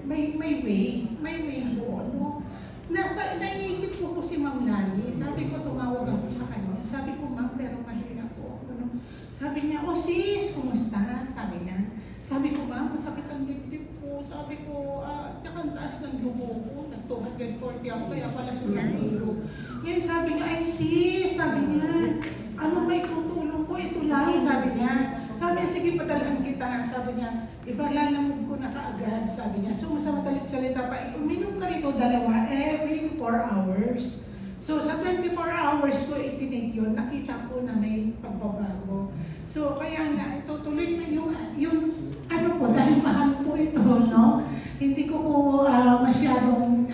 may way po, no? Naisip ko si Ma'am Lani, sabi ko, tumawag ako sa kanya. Sabi ko, Ma'am, pero mahina po ako, no? Sabi niya, oh sis, kumusta? Sabi niya. Sabi ko, Ma'am, masakit ang dibdib ko. Sabi ko, tsaka ang taas ng dugo ko. Nag-240 ako, kaya pala sulang hilo. Ngayon sabi niya, ay sis, sabi niya, ano may tutulong ko? Ito lang, sabi niya. Sabi niya, sige, patalaan kita. Sabi niya, ibalalangod ko na kaagad, sabi niya. So, sa madalit salita pa, uminom ka rito dalawa every 4 hours. So, sa 24 hours ko itinake yun, nakita ko na may pagbabago. So, kaya nga, itutuloy mo yung ano po, dahil mahal po ito, no? Hindi ko po masyadong,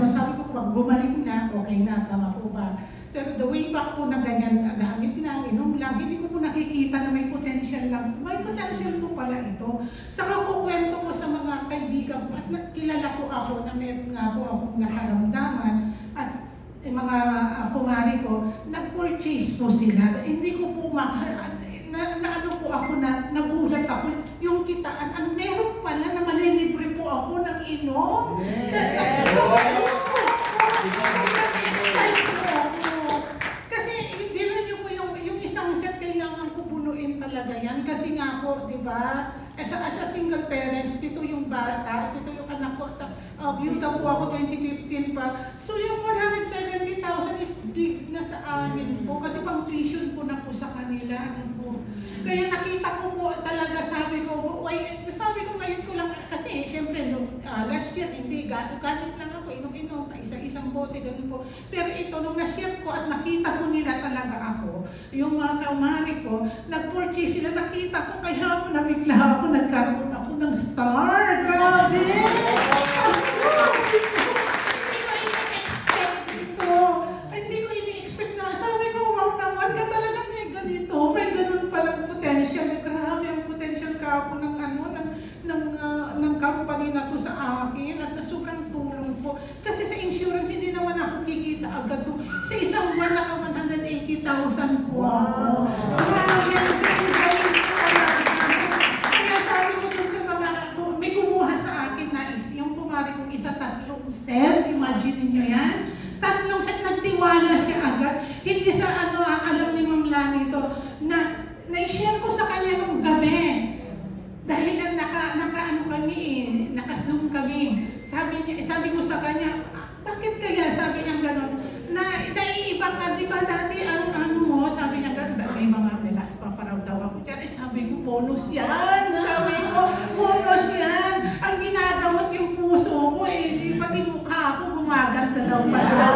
sabi ko, pag gumaling na, okay na, tama po ba? Pero the way back po na ganyan, gamit lang, inom lang, hindi ko po nakikita na may potential lang. May potential po pala ito. Saka ko kwento ko sa mga kaibigan ko at kilala ko ako na meron nga po akong nakaramdaman at mga kumari ko, nag-purchase po sila. Hindi ko po ano po ako na nagulat ako. Yung kitaan, meron pala na malilibre po ako ng inom. Talaga yan. Kasi nga po, di ba, as a single parents, ito yung bata, ito yung anak ko, byuda po ako 2015 pa. So yung 170,000 is big na sa amin po, kasi pang tuition po na po sa kanila. Ano po. Kaya nakita ko po talaga, sabi ko ngayon ko lang, kasi siyempre, last year, hindi, gamit lang ako, inom-inom, isa-isang bote, ganun po. Pero ito, nung na-share ko at nakita ko nila talaga ako, yung mga kaumari ko, nag-purchase sila, nakita ko, kaya ako nabigla ako, nagkaroon ako ng star. Grabe! Hindi ko ini-expect na, sabi ko, wow naman ka talaga may ganito, may ganun palang potential. Grabe ang potential ka ako ng company na to sa akin at na sobrang tulong po. Kasi sa insurance, hindi naman ako kikita agad to. Sa isang buwan, naka 180,000 po. Wow! Grabe! Kaya sabi ko dun sa mga, may kumuha sa akin na yung pumari kong isa 3 set. Imagine niyo yan. 3 set, nagtiwala siya agad. Hindi sa alam ni Ma'am Lani ito, na-share ko sa kanya nung gabi. Dahil naka-zoom kami. Sabi ko sa kanya, bakit kaya? Sabi niya gano'n, naiiba ka, di ba dati ano mo? Sabi niya gano'n, may mga melas pa paraw daw ako dyan. Sabi ko, bonus yan! Sabi ko, bonus yan! Ang ginagamot yung puso ko di pati mukha ko gumaganda daw pala.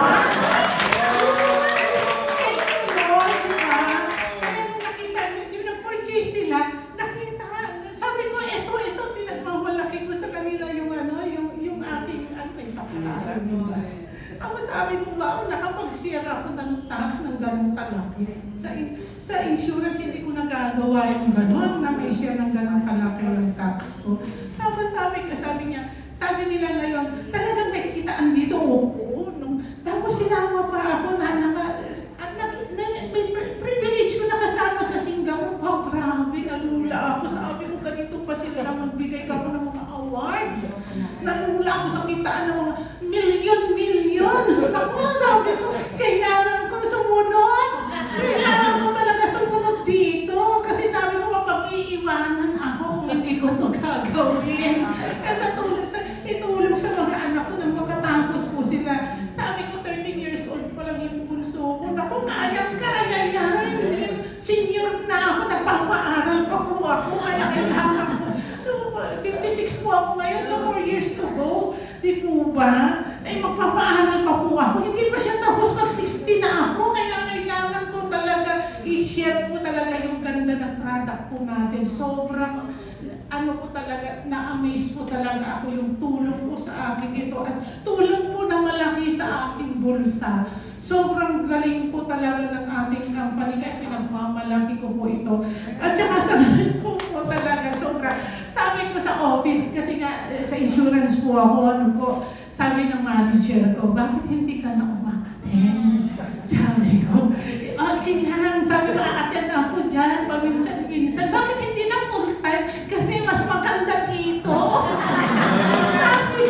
Tapos sabi ko, wow, nakapag-share ako ng tax ng ganong kalaki. Sa insurance, hindi ko nagagawa yung ganon, na may share ng ganong kalaki yung tax ko. Tapos sabi nila ngayon, talagang may kitaan dito, oo. Tapos sinama pa ako may privilege ko nakasama sa Singapore. Wow, grabe, nalula ako. Sabi ko, ganito pa sila na magbigay ka ako ng mga awards. Nalula ako sa kitaan ng mga millions. Ako, sabi ko, kailangan ko sumunod. Kailangan ko talaga sumunod dito. Kasi sabi ko, mapag-iiwanan ako kung hindi ko ito gagawin. At itulong sa mga anak ko nang makatapos po sila. Sabi ko, 13 years old pa lang yung bunso ko. Naku, kaya yan. Senior na ako, nagpapaaral pa po ako. Kaya kailangan ko. 56 po ako ngayon, so 4 years to go. Di po ba? Magpapaaral pa po ako. Hindi pa siya tapos mag-60 na ako. Kaya kailangan ko talaga i-share po talaga yung ganda ng product po natin. Sobrang, po talaga, na-amaze po talaga ako yung tulong po sa akin ito. At tulong po na malaki sa aking bulsa. Sobrang galing po talaga ng ating company. Kaya pinagmamalaki ko po ito. At saka sa po talaga, sobrang, sabi ko sa office, kasi nga sa insurance po ako, sabi ng manager ko, bakit hindi ka na umaattend? Sabi ko, okay lang, sabi ko, attend ako dyan, paminsan-minsan, bakit hindi na full time? Kasi mas maganda dito. Sabi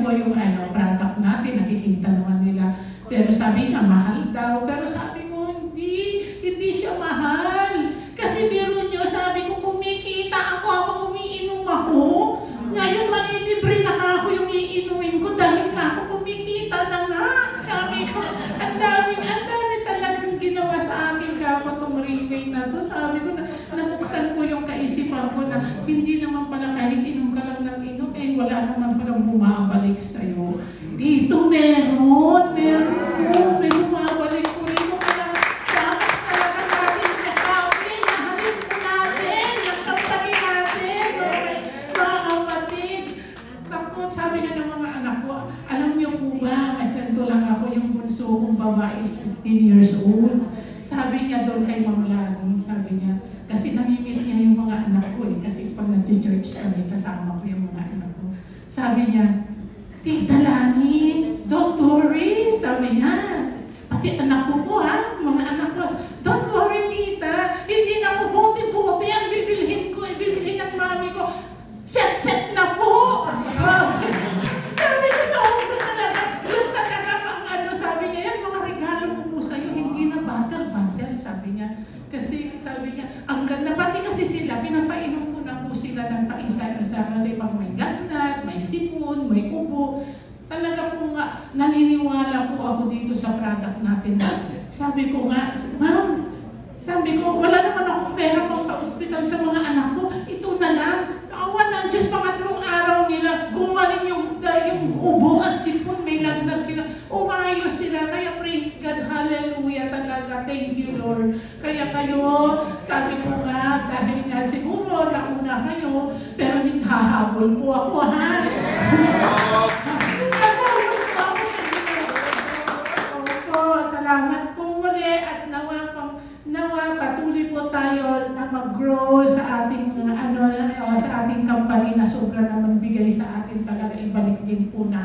ko yung product natin, nakikita naman nila. Pero sabi niya, mahal daw. Pero sabi ko, hindi siya mahal. Kasi biro nyo, sabi ko, kumikita ako umiinom ako. Ngayon, manilibre na ako yung iinumin ko dahil ako kumikita na nga. Sabi ko, ang dami talagang ginawa sa akin ako itong rebate na to. Sabi ko, namuksan ko yung kaisipan ko na hindi naman pala kahit inom ka lang ng inom, wala naman palang bumabalik sa'yo. Dito meron po, may bumabalik po rito. Kaya dapat talaga natin yakapin, nahalin po natin, yung company natin, mga kapatid. Tapos sabi nga ng mga anak ko, alam niyo po ba, may ganito lang ako, yung bunso kong babae is 15 years old. Sabi niya doon kay Ma'am Lani, sabi niya, kasi namimit niya yung mga anak ko kasi pag nag-church kami, kasama ko yung mga anak ko. Sabi niya, Tita Lani, don't worry, sabi niya. Pati anak ko mga anak ko, don't worry tita, hindi na po buti-buti ang bibilhin ng mami ko. Set na po! Sabi ko sa ulo talaga, yung talaga sabi niya, yan mga regalo ko po sa'yo, hindi na battle, sabi niya. Kasi sabi niya, ang ganda, pati kasi sila, pinapainom ko na po sila ng paisa-isa kasi pag may lagnat, may sipon, may ubo. Talaga po nga, naniniwala po ako dito sa product natin. Sabi ko nga, ma'am, sabi ko, wala naman akong pera pang pa-hospital sa mga anak ko. Ito na lang. Awan ng Diyos, pangatlong araw nila, gumaling yung ubo at sipon, may lagnat sila. Umayos sila. Kaya praise God, hallelujah talaga. Thank you, Lord. Kaya kayo, sabi ko nga, dahil nga siguro nauna kayo, pero hahabol po ako, ha? Salamat po muli at nawa patuloy po tayo na mag-grow sa ating sa ating company na sobra naman bigay sa atin talaga ibalik din po natin.